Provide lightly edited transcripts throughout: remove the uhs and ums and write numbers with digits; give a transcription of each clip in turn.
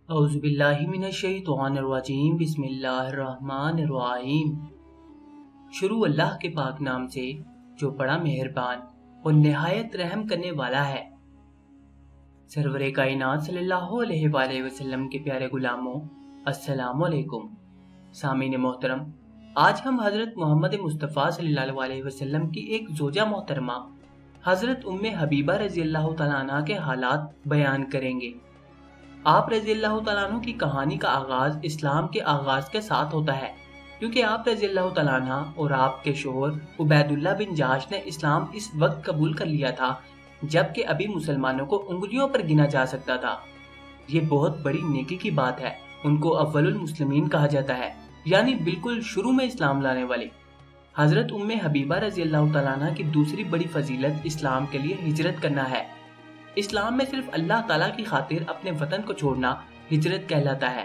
اعوذ باللہ من الشیطان الرجیم بسم اللہ الرحمن الرحیم۔ شروع اللہ کے پاک نام سے جو بڑا مہربان اور نہایت رحم کرنے والا ہے۔ سرور کائنات صلی اللہ علیہ وآلہ وسلم کے پیارے غلاموں، السلام علیکم۔ سامعین محترم، آج ہم حضرت محمد مصطفیٰ صلی اللہ علیہ وسلم کی ایک زوجہ محترمہ حضرت ام حبیبہ رضی اللہ تعالیٰ عنہ کے حالات بیان کریں گے۔ آپ رضی اللہ تعالیٰ عنہ کی کہانی کا آغاز اسلام کے آغاز کے ساتھ ہوتا ہے، کیونکہ آپ رضی اللہ تعالیٰ عنہ اور آپ کے شوہر عبید اللہ بن جحش نے اسلام اس وقت قبول کر لیا تھا جبکہ ابھی مسلمانوں کو انگلیوں پر گنا جا سکتا تھا۔ یہ بہت بڑی نیکی کی بات ہے۔ ان کو اول المسلمین کہا جاتا ہے، یعنی بالکل شروع میں اسلام لانے والے۔ حضرت ام حبیبہ رضی اللہ تعالیٰ عنہ کی دوسری بڑی فضیلت اسلام کے لیے ہجرت کرنا ہے۔ اسلام میں صرف اللہ تعالیٰ کی خاطر اپنے وطن کو چھوڑنا ہجرت کہلاتا ہے،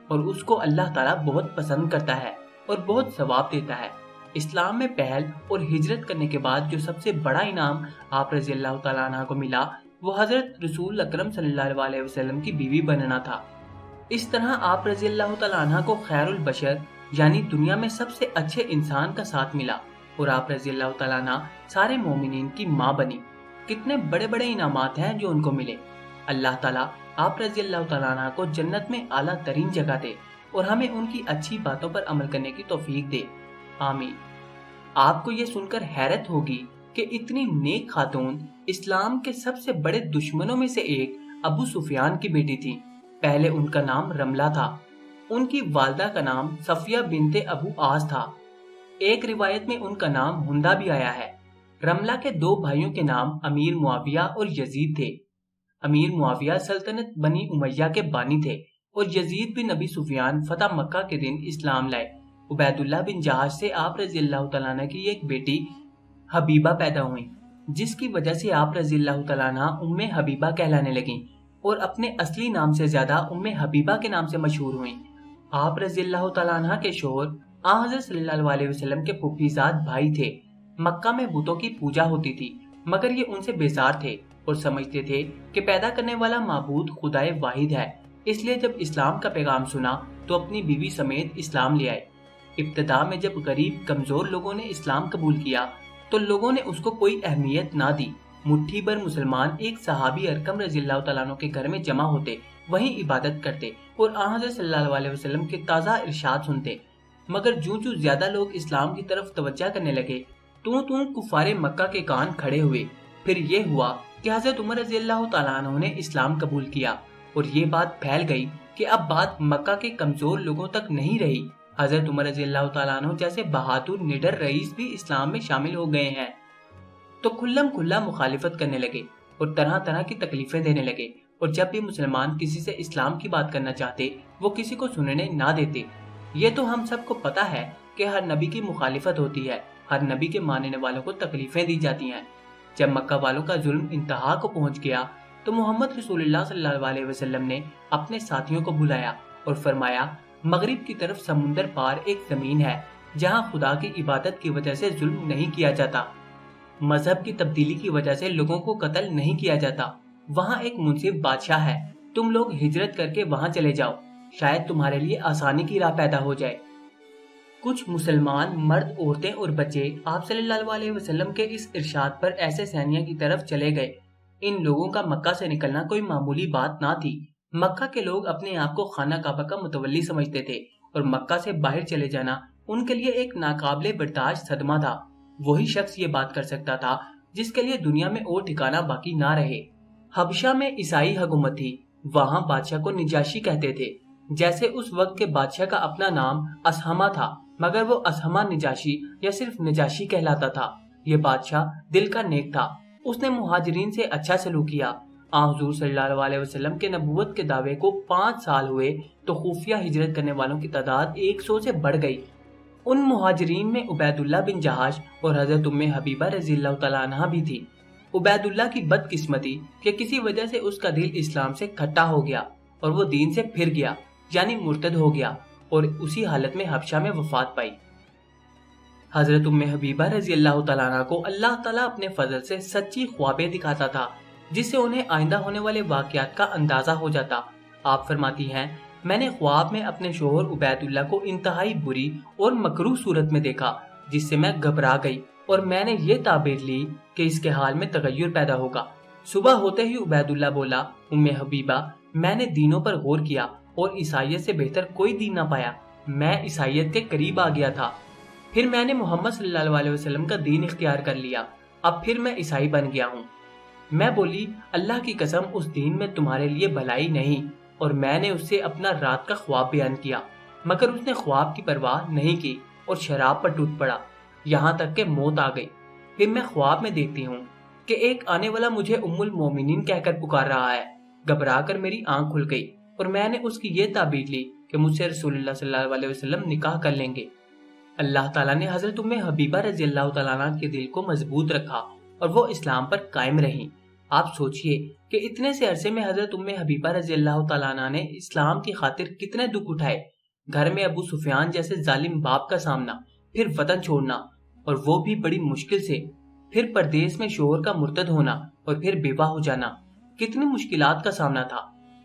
اور اس کو اللہ تعالیٰ بہت پسند کرتا ہے اور بہت ثواب دیتا ہے۔ اسلام میں پہل اور ہجرت کرنے کے بعد جو سب سے بڑا انعام آپ رضی اللہ تعالیٰ عنہ کو ملا وہ حضرت رسول اکرم صلی اللہ علیہ وسلم کی بیوی بننا تھا۔ اس طرح آپ رضی اللہ تعالیٰ عنہ کو خیر البشر یعنی دنیا میں سب سے اچھے انسان کا ساتھ ملا، اور آپ رضی اللہ تعالیٰ عنہ سارے مومنین کی ماں بنی۔ کتنے بڑے بڑے انعامات ہیں جو ان کو ملے۔ اللہ تعالیٰ آپ رضی اللہ تعالیٰ عنہ کو جنت میں اعلیٰ ترین جگہ دے اور ہمیں ان کی اچھی باتوں پر عمل کرنے کی توفیق دے، آمین۔ آپ کو یہ سن کر حیرت ہوگی کہ اتنی نیک خاتون اسلام کے سب سے بڑے دشمنوں میں سے ایک ابو سفیان کی بیٹی تھی۔ پہلے ان کا نام رملہ تھا، ان کی والدہ کا نام صفیہ بنت ابو عاص تھا۔ ایک روایت میں ان کا نام ہندہ بھی آیا ہے۔ رملہ کے دو بھائیوں کے نام امیر معاویہ اور یزید تھے۔ امیر معاویہ سلطنت بنی امیہ کے بانی تھے اور یزید بن ابی سفیان فتح مکہ کے دن اسلام لائے۔ عبید اللہ بن جحش سے آپ رضی اللہ تعالیٰ عنہ کی ایک بیٹی حبیبہ پیدا ہوئی، جس کی وجہ سے آپ رضی اللہ تعالیٰ عنہ ام حبیبہ کہلانے لگیں اور اپنے اصلی نام سے زیادہ ام حبیبہ کے نام سے مشہور ہوئیں۔ آپ رضی اللہ تعالیٰ عنہ کے شوہر حضرت صلی اللہ علیہ وسلم کے پھوپھی زاد بھائی تھے۔ مکہ میں بتوں کی پوجا ہوتی تھی، مگر یہ ان سے بیزار تھے اور سمجھتے تھے کہ پیدا کرنے والا معبود خدائے واحد ہے۔ اس لیے جب اسلام کا پیغام سنا تو اپنی بیوی سمیت اسلام لے آئے۔ ابتدا میں جب غریب کمزور لوگوں نے اسلام قبول کیا تو لوگوں نے اس کو کوئی اہمیت نہ دی۔ مٹھی بھر مسلمان ایک صحابی ارقم رضی اللہ تعالیٰ عنہ کے گھر میں جمع ہوتے، وہیں عبادت کرتے اور حضرت صلی اللہ علیہ وسلم کے تازہ ارشاد سنتے۔ مگر جوں زیادہ لوگ اسلام کی طرف توجہ کرنے لگے تو کفار مکہ کے کان کھڑے ہوئے۔ پھر یہ ہوا کہ حضرت عمر رضی اللہ تعالیٰ عنہ نے اسلام قبول کیا اور یہ بات پھیل گئی کہ اب بات مکہ کے کمزور لوگوں تک نہیں رہی۔ حضرت عمر رضی اللہ تعالیٰ عنہ جیسے بہادر نڈر رئیس بھی اسلام میں شامل ہو گئے ہیں تو کھلم کھلا مخالفت کرنے لگے اور طرح طرح کی تکلیفیں دینے لگے، اور جب بھی مسلمان کسی سے اسلام کی بات کرنا چاہتے وہ کسی کو سننے نہ دیتے۔ یہ تو ہم سب کو پتا ہے کہ ہر نبی کی مخالفت ہوتی ہے، ہر نبی کے ماننے والوں کو تکلیفیں دی جاتی ہیں۔ جب مکہ والوں کا ظلم انتہا کو پہنچ گیا تو محمد رسول اللہ صلی اللہ علیہ وسلم نے اپنے ساتھیوں کو بلایا اور فرمایا، مغرب کی طرف سمندر پار ایک زمین ہے جہاں خدا کی عبادت کی وجہ سے ظلم نہیں کیا جاتا، مذہب کی تبدیلی کی وجہ سے لوگوں کو قتل نہیں کیا جاتا، وہاں ایک منصف بادشاہ ہے، تم لوگ ہجرت کر کے وہاں چلے جاؤ، شاید تمہارے لیے آسانی کی راہ پیدا ہو جائے۔ کچھ مسلمان مرد، عورتیں اور بچے آپ صلی اللہ علیہ وسلم کے اس ارشاد پر ایسے سینیا کی طرف چلے گئے۔ ان لوگوں کا مکہ سے نکلنا کوئی معمولی بات نہ تھی۔ مکہ کے لوگ اپنے آپ کو خانہ کعبہ کا متولی سمجھتے تھے اور مکہ سے باہر چلے جانا ان کے لیے ایک ناقابل برداشت صدمہ تھا۔ وہی شخص یہ بات کر سکتا تھا جس کے لیے دنیا میں اور ٹھکانہ باقی نہ رہے۔ حبشہ میں عیسائی حکومت تھی، وہاں بادشاہ کو نجاشی کہتے تھے۔ جیسے اس وقت کے بادشاہ کا اپنا نام اسہمہ تھا، مگر وہ اسہمہ نجاشی یا صرف نجاشی کہلاتا تھا۔ یہ بادشاہ دل کا نیک تھا، اس نے مہاجرین سے اچھا سلوک کیا۔ حضور صلی اللہ علیہ وسلم کے نبوت کے دعوے کو 5 سال ہوئے تو خفیہ ہجرت کرنے والوں کی تعداد 100 سے بڑھ گئی۔ ان مہاجرین میں عبید اللہ بن جحش اور حضرت ام حبیبہ رضی اللہ تعالیٰ عنہ بھی تھی۔ عبید اللہ کی بدقسمتی کہ کسی وجہ سے اس کا دل اسلام سے کھٹا ہو گیا اور وہ دین سے پھر گیا، یعنی مرتد ہو گیا، اور اسی حالت میں حبشہ میں وفات پائی۔ حضرت ام حبیبہ رضی اللہ تعالیٰ عنہ کو اللہ تعالیٰ اپنے فضل سے سچی خوابیں دکھاتا تھا، جس سے انہیں آئندہ ہونے والے واقعات کا اندازہ ہو جاتا۔ آپ فرماتی ہیں میں نے خواب میں اپنے شوہر عبید اللہ کو انتہائی بری اور مکروہ صورت میں دیکھا جس سے میں گھبرا گئی اور میں نے یہ تعبیر لی کہ اس کے حال میں تغیر پیدا ہوگا۔ صبح ہوتے ہی عبید اللہ بولا ام حبیبہ میں نے دینوں پر غور کیا اور عیسائیت سے بہتر کوئی دین نہ پایا، میں عیسائیت کے قریب آ گیا تھا، پھر میں نے محمد صلی اللہ علیہ وسلم کا دین اختیار کر لیا، اب پھر میں عیسائی بن گیا ہوں۔ میں بولی اللہ کی قسم اس دین میں تمہارے لیے بھلائی نہیں، اور میں نے اس سے اپنا رات کا خواب بیان کیا، مگر اس نے خواب کی پرواہ نہیں کی اور شراب پر ٹوٹ پڑا یہاں تک کہ موت آ گئی۔ پھر میں خواب میں دیکھتی ہوں کہ ایک آنے والا مجھے ام المومنین کہہ کر پکار رہا ہے۔ گھبرا کر میری آنکھ کھل گئی اور میں نے اس کی یہ تعبیر لی کہ مجھ سے رسول اللہ صلی اللہ علیہ وسلم نکاح کر لیں گے۔ اللہ تعالیٰ نے حضرت ام حبیبہ رضی اللہ تعالیٰ عنہ کے دل کو مضبوط رکھا اور وہ اسلام پر قائم رہیں۔ آپ سوچئے کہ اتنے سے عرصے میں حضرت ام حبیبہ رضی اللہ تعالیٰ عنہ نے اسلام کی خاطر کتنے دکھ اٹھائے، گھر میں ابو سفیان جیسے ظالم باپ کا سامنا، پھر وطن چھوڑنا اور وہ بھی بڑی مشکل سے، پھر پردیس میں شوہر کا مرتد ہونا اور پھر بیوہ ہو جانا، کتنی مشکلات کا سامنا تھا۔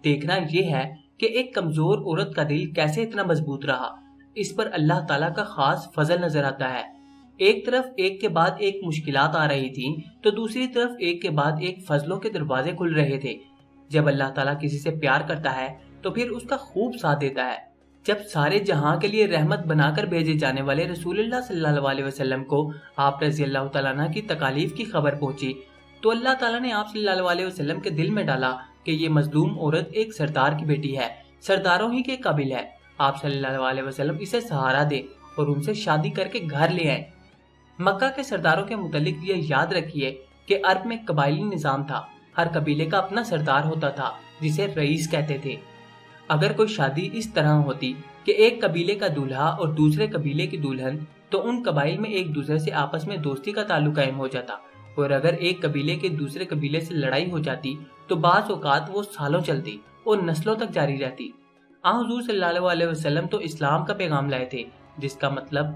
دیکھنا یہ ہے کہ ایک کمزور عورت کا دل کیسے اتنا مضبوط رہا، اس پر اللہ تعالیٰ کا خاص فضل نظر آتا ہے۔ ایک طرف ایک کے بعد ایک مشکلات آ رہی تھیں تو دوسری طرف ایک کے بعد ایک فضلوں کے دروازے کھل رہے تھے۔ جب اللہ تعالیٰ کسی سے پیار کرتا ہے تو پھر اس کا خوب ساتھ دیتا ہے۔ جب سارے جہاں کے لیے رحمت بنا کر بھیجے جانے والے رسول اللہ صلی اللہ علیہ وسلم کو آپ رضی اللہ تعالیٰ عنہ کی تکالیف کی خبر پہنچی تو اللہ تعالیٰ نے آپ صلی اللہ علیہ وسلم کے دل میں ڈالا کہ یہ مظلوم عورت ایک سردار کی بیٹی ہے، سرداروں ہی کے قابل ہے، آپ صلی اللہ علیہ وسلم اسے سہارا دے اور ان سے شادی کر کے گھر لے آئیں۔ مکہ کے سرداروں کے متعلق یہ یاد رکھیے کہ عرب میں قبائلی نظام تھا، ہر قبیلے کا اپنا سردار ہوتا تھا جسے رئیس کہتے تھے۔ اگر کوئی شادی اس طرح ہوتی کہ ایک قبیلے کا دولہا اور دوسرے قبیلے کی دلہن تو ان قبائل میں ایک دوسرے سے آپس میں دوستی کا تعلق قائم ہو جاتا، اور اگر ایک قبیلے کے دوسرے قبیلے سے لڑائی ہو جاتی تو بعض اوقات وہ سالوں چلتی اور نسلوں تک جاری رہتی۔ حضور صلی اللہ علیہ وسلم تو اسلام کا پیغام لائے تھے جس کا مطلب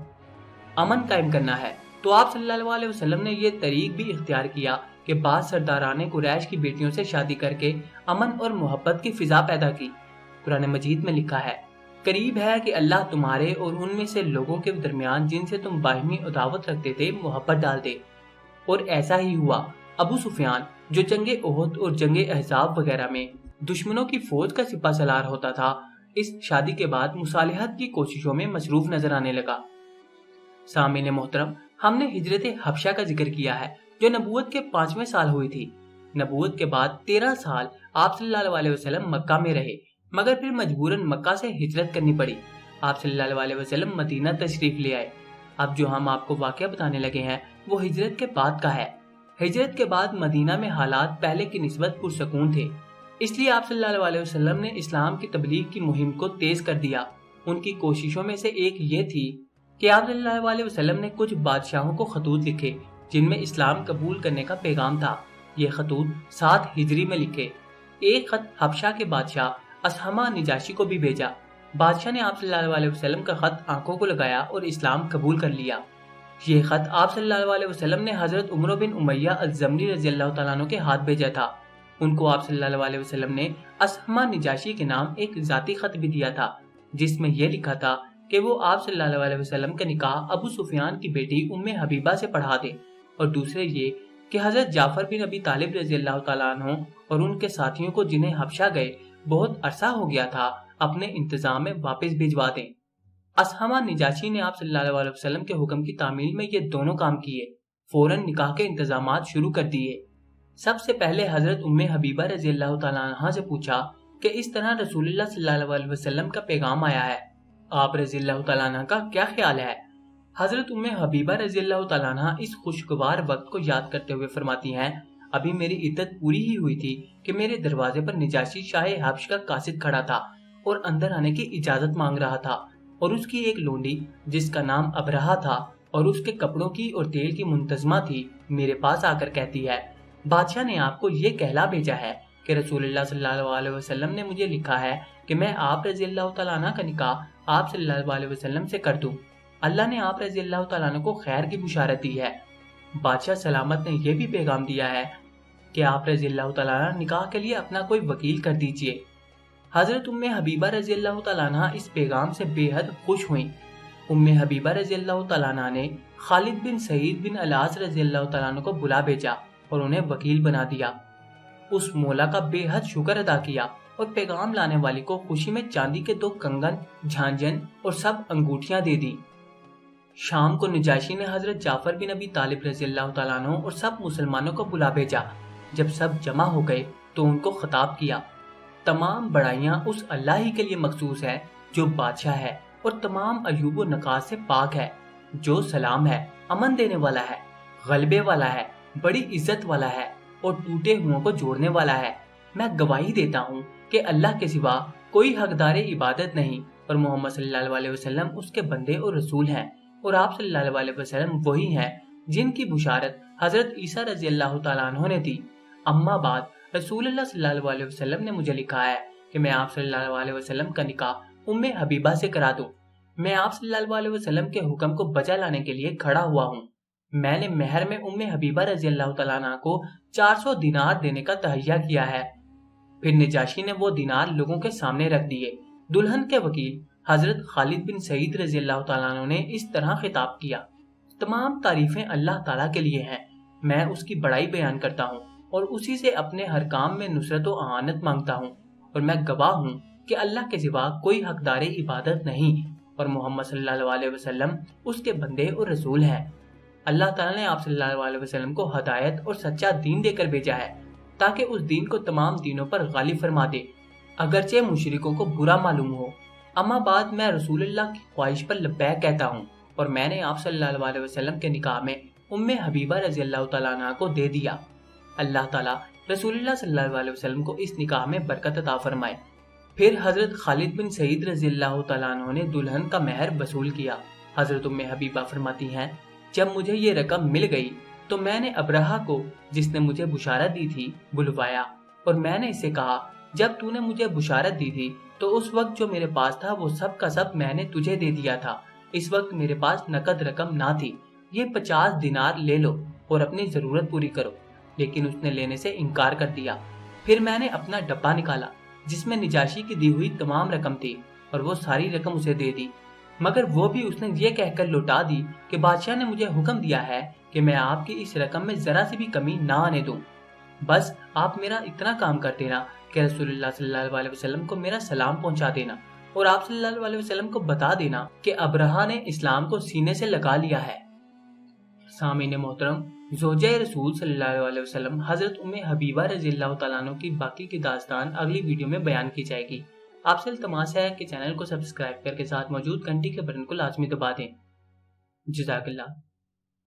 امن قائم کرنا ہے، تو آپ صلی اللہ علیہ وسلم نے یہ طریق بھی اختیار کیا کہ بعض سرداران قریش کی بیٹیوں سے شادی کر کے امن اور محبت کی فضا پیدا کی۔ قرآن مجید میں لکھا ہے قریب ہے کہ اللہ تمہارے اور ان میں سے لوگوں کے درمیان جن سے تم باہمی عداوت رکھتے تھے محبت ڈال دے، اور ایسا ہی ہوا۔ ابو سفیان جو جنگ احد اور جنگ احزاب وغیرہ میں دشمنوں کی فوج کا سپہ سالار ہوتا تھا، اس شادی کے بعد مصالحت کی کوششوں میں مصروف نظر آنے لگا۔ سامعین محترم، ہم نے ہجرت حبشہ کا ذکر کیا ہے جو نبوت کے 5ویں سال ہوئی تھی۔ نبوت کے بعد 13 سال آپ صلی اللہ علیہ وسلم مکہ میں رہے، مگر پھر مجبوراً مکہ سے ہجرت کرنی پڑی۔ آپ صلی اللہ علیہ وسلم مدینہ تشریف لے آئے۔ اب جو ہم آپ کو واقعہ بتانے لگے ہیں وہ ہجرت کے بعد کا ہے۔ ہجرت کے بعد مدینہ میں حالات پہلے کی نسبت پرسکون تھے، اس لیے آپ صلی اللہ علیہ وسلم نے اسلام کی تبلیغ کی مہم کو تیز کر دیا۔ ان کی کوششوں میں سے ایک یہ تھی کہ آپ صلی اللہ علیہ وسلم نے کچھ بادشاہوں کو خطوط لکھے جن میں اسلام قبول کرنے کا پیغام تھا۔ یہ خطوط 7 ہجری میں لکھے۔ ایک خط حبشہ کے بادشاہ اسہمہ نجاشی کو بھی بھیجا۔ بادشاہ نے آپ صلی اللہ علیہ وسلم کا خط آنکھوں کو لگایا اور اسلام قبول کر لیا۔ یہ خط آپ صلی اللہ علیہ وسلم نے حضرت عمر بن امیہ الزمری رضی اللہ تعالیٰ عنہ کے ہاتھ بھیجا تھا۔ ان کو آپ صلی اللہ علیہ وسلم نے اسہمہ نجاشی کے نام ایک ذاتی خط بھی دیا تھا جس میں یہ لکھا تھا کہ وہ آپ صلی اللہ علیہ وسلم کا نکاح ابو سفیان کی بیٹی ام حبیبہ سے پڑھا دے، اور دوسرے یہ کہ حضرت جعفر بن ابی طالب رضی اللہ تعالیٰ عنہ اور ان کے ساتھیوں کو جنہیں حبشہ گئے بہت عرصہ ہو گیا تھا اپنے انتظام میں واپس بھجوا دیں۔ اسہمہ نجاشی نے آپ صلی اللہ علیہ وسلم کے حکم کی تعمیل میں یہ دونوں کام کیے، فوراً نکاح کے انتظامات شروع کر دیے۔ سب سے پہلے حضرت ام حبیبہ رضی اللہ تعالیٰ عنہ سے پوچھا کہ اس طرح رسول اللہ صلی اللہ علیہ وسلم کا پیغام آیا ہے، آپ رضی اللہ تعالیٰ عنہ کا کیا خیال ہے؟ حضرت ام حبیبہ رضی اللہ تعالیٰ عنہ اس خوشگوار وقت کو یاد کرتے ہوئے فرماتی ہیں ابھی میری عدت پوری ہی ہوئی تھی کہ میرے دروازے پر نجاشی شاہ حبش کا قاصد کھڑا تھا اور اندر آنے کی اجازت مانگ رہا تھا، اور اس کی ایک لونڈی جس کا نام ابرہہ تھا اور اس کے کپڑوں کی اور تیل کی منتظمہ تھی میرے پاس آ کر کہتی ہے بادشاہ نے آپ کو یہ کہلا بھیجا ہے کہ رسول اللہ صلی اللہ علیہ وسلم نے مجھے لکھا ہے کہ میں آپ رضی اللہ تعالیٰ عنہ کا نکاح آپ صلی اللہ علیہ وسلم سے کر دوں۔ اللہ نے آپ رضی اللہ تعالیٰ عنہ کو خیر کی بشارت دی ہے۔ بادشاہ سلامت نے یہ بھی پیغام دیا ہے کہ آپ رضی اللہ تعالیٰ عنہ نکاح کے لیے اپنا کوئی وکیل کر دیجئے۔ حضرت حبیبہ رضی اللہ تعالیٰ عنہ اس پیغام سے بے حد خوش ہوئیں۔ حبیبہ رضی اللہ تعالیٰ عنہ نے خالد بن سعید بن العاص رضی اللہ تعالیٰ عنہ کو بلا بھیجا اور انہیں وکیل بنا دیا۔ اس مولا کا بے حد شکر ادا کیا اور پیغام لانے والی کو خوشی میں چاندی کے 2 کنگن، جھانجن اور سب انگوٹھیاں دے دی۔ شام کو نجاشی نے حضرت جعفر بن ابی طالب رضی اللہ تعالیٰ عنہ اور سب مسلمانوں کو بلا بھیجا۔ جب سب جمع ہو گئے تو ان کو خطاب کیا، تمام بڑائیاں اس اللہ ہی کے لیے مخصوص ہے جو بادشاہ ہے اور تمام عیوب و نقائص سے پاک ہے، جو سلام ہے، امن دینے والا ہے، غلبے والا ہے، بڑی عزت والا ہے اور ٹوٹے ہوئوں کو جوڑنے والا ہے۔ میں گواہی دیتا ہوں کہ اللہ کے سوا کوئی حقدار عبادت نہیں اور محمد صلی اللہ علیہ وسلم اس کے بندے اور رسول ہیں، اور آپ صلی اللہ علیہ وسلم وہی ہیں جن کی بشارت حضرت عیسیٰ رضی اللہ تعالیٰ عنہ نے دی۔ اما بعد، رسول اللہ صلی اللہ علیہ وسلم نے مجھے لکھا ہے کہ میں آپ صلی اللہ علیہ وسلم کا نکاح حبیبہ سے کرا دوں۔ میں آپ صلی اللہ علیہ وسلم کے حکم کو بجا لانے کے لیے کھڑا ہوا ہوں۔ میں نے مہر میں حبیبہ رضی اللہ تعالیٰ عنہ کو 400 دینار دینے کا تہیہ کیا ہے۔ پھر نجاشی نے وہ دینار لوگوں کے سامنے رکھ دیے۔ دلہن کے وکیل حضرت خالد بن سعید رضی اللہ تعالیٰ عنہ نے اس طرح خطاب کیا، تمام تعریفیں اللہ تعالیٰ کے لیے ہیں، میں اس کی بڑائی بیان کرتا ہوں اور اسی سے اپنے ہر کام میں نصرت و اعانت مانگتا ہوں، اور میں گواہ ہوں کہ اللہ کے سوا کوئی حقدار عبادت نہیں اور محمد صلی اللہ علیہ وسلم اس کے بندے اور رسول ہیں۔ اللہ تعالیٰ نے آپ صلی اللہ علیہ وسلم کو ہدایت اور سچا دین دے کر بھیجا ہے تاکہ اس دین کو تمام دینوں پر غالب فرما دے، اگرچہ مشرکوں کو برا معلوم ہو۔ اما بعد، میں رسول اللہ کی خواہش پر لبیک کہتا ہوں اور میں نے آپ صلی اللہ علیہ وسلم کے نکاح میں حبیبہ رضی اللہ تعالیٰ عنہ کو دے دیا۔ اللہ تعالیٰ رسول اللہ صلی اللہ علیہ وسلم کو اس نکاح میں برکت عطا فرمائے۔ پھر حضرت خالد بن سعید رضی اللہ تعالیٰ عنہ نے دلہن کا مہر وصول کیا۔ حضرت حبیبہ فرماتی ہیں، جب مجھے یہ رقم مل گئی تو میں نے ابرہہ کو، جس نے مجھے بشارت دی تھی، بلوایا اور میں نے اسے کہا، جب تو نے مجھے بشارت دی تھی تو اس وقت جو میرے پاس تھا وہ سب کا سب میں نے تجھے دے دیا تھا۔ اس وقت میرے پاس نقد رقم نہ تھی، یہ 50 دینار لے لو اور اپنی ضرورت پوری کرو، لیکن اس نے لینے سے انکار کر دیا۔ پھر میں نے اپنا ڈبہ نکالا جس میں نجاشی کی دی ہوئی تمام رقم تھی اور وہ ساری رقم اسے دے دی، مگر وہ بھی اس نے یہ کہہ کر لوٹا دی کہ بادشاہ نے مجھے حکم دیا ہے کہ میں آپ کی اس رقم میں ذرا سی بھی کمی نہ آنے دوں، بس آپ میرا اتنا کام کر دینا کہ رسول اللہ صلی اللہ علیہ وسلم کو میرا سلام پہنچا دینا اور آپ صلی اللہ علیہ وسلم کو بتا دینا کہ ابرہہ نے اسلام کو سینے سے لگا لیا ہے۔ سامعین محترم، زوجہ رسول صلی اللہ علیہ وسلم حضرت حبیبہ رضی اللہ تعالیٰ عنہ کی باقی کی داستان اگلی ویڈیو میں بیان کی جائے گی۔ آپ سے التماس ہے کہ چینل کو سبسکرائب کر کے ساتھ موجود گھنٹی کے بٹن کو لازمی دبا دیں۔ جزاک اللہ۔